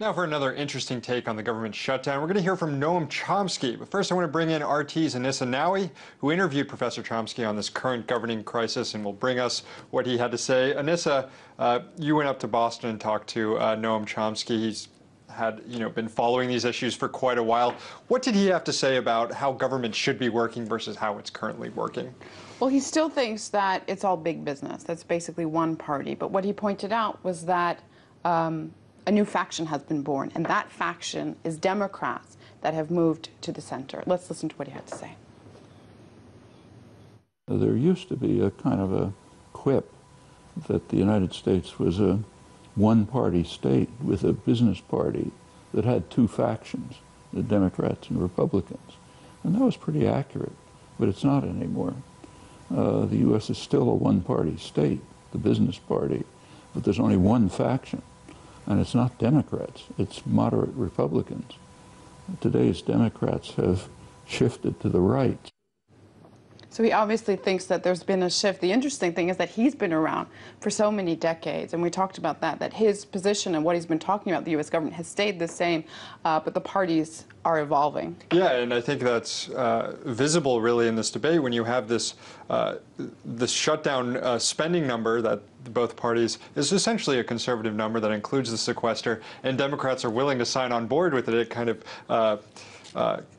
Now for another interesting take on the government shutdown, we're going to hear from Noam Chomsky. But first I want to bring in RT's Anissa Nawi, who interviewed Professor Chomsky on this current governing crisis and will bring us what he had to say. Anissa, you went up to Boston and talked to Noam Chomsky. He's been following these issues for quite a while. What did he have to say about how government should be working versus how it's currently working? Well, he still thinks that it's all big business. That's basically one party. But what he pointed out was that a new faction has been born, and that faction is Democrats that have moved to the center. Let's listen to what he had to say. There used to be a kind of a quip that the United States was a one-party state with a business party that had two factions, the Democrats and Republicans. And that was pretty accurate, but it's not anymore. The U.S. is still a one-party state, the business party, but there's only one faction. And it's not Democrats, it's moderate Republicans. Today's Democrats have shifted to the right. So he obviously thinks that there's been a shift. The interesting thing is that he's been around for so many decades, and we talked about that his position and what he's been talking about the U.S. government has stayed the same, but the parties are evolving. Yeah, and I think that's visible really in this debate when you have this shutdown spending number that both parties is essentially a conservative number that includes the sequester, and Democrats are willing to sign on board with it. It kind of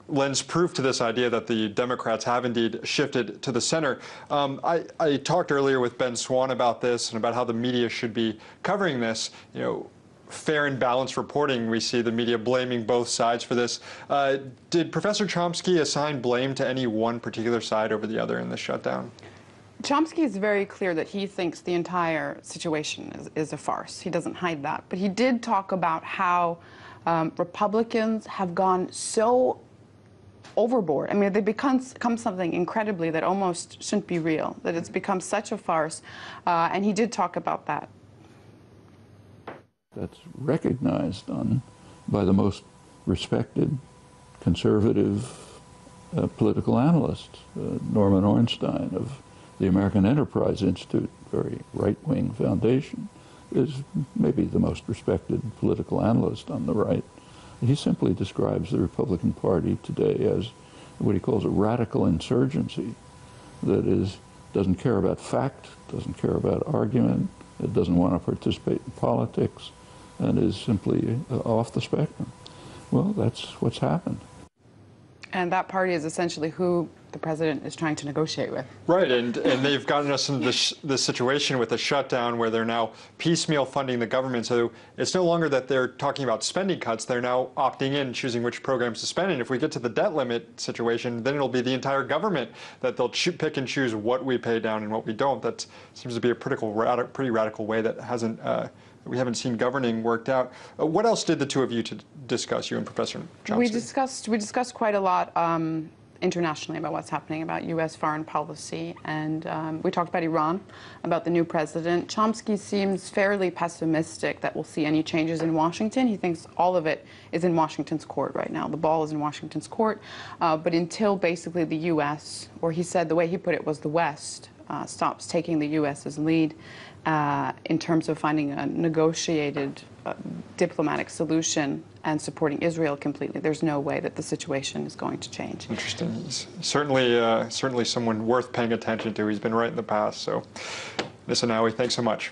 lends proof to this idea that the Democrats have indeed shifted to the center. I talked earlier with Ben Swan about this and about how the media should be covering this. You know, fair and balanced reporting, we see the media blaming both sides for this. Did Professor Chomsky assign blame to any one particular side over the other in the shutdown? Chomsky is very clear that he thinks the entire situation is a farce. He doesn't hide that. But he did talk about how Republicans have gone so overboard. I mean, they become something incredibly that almost shouldn't be real, that it's become such a farce. And he did talk about that. That's recognized by the most respected conservative political analysts. Norman Ornstein of the American Enterprise Institute, very right-wing foundation, is maybe the most respected political analyst on the right. He simply describes the Republican Party today as what he calls a radical insurgency that doesn't care about fact, doesn't care about argument, it doesn't want to participate in politics, and is simply off the spectrum. Well, that's what's happened. And that party is essentially who the president is trying to negotiate with. Right, and they've gotten us into this situation with a shutdown where they're now piecemeal funding the government. So it's no longer that they're talking about spending cuts. They're now opting in, choosing which programs to spend. And if we get to the debt limit situation, then it'll be the entire government that they'll pick and choose what we pay down and what we don't. That seems to be a pretty radical way that we haven't seen governing worked out. What else did the two of you discuss, you and Professor Chomsky? We discussed quite a lot internationally about what's happening about U.S. foreign policy, and we talked about Iran, about the new president. Chomsky seems fairly pessimistic that we'll see any changes in Washington. He thinks all of it is in Washington's court right now. The ball is in Washington's court, but until basically the U.S., or he said the way he put it was the West, stops taking the U.S.'s lead in terms of finding a negotiated diplomatic solution and supporting Israel completely, there's no way that the situation is going to change. Interesting. He's certainly someone worth paying attention to. He's been right in the past. So, Anissa Nawi, thanks so much.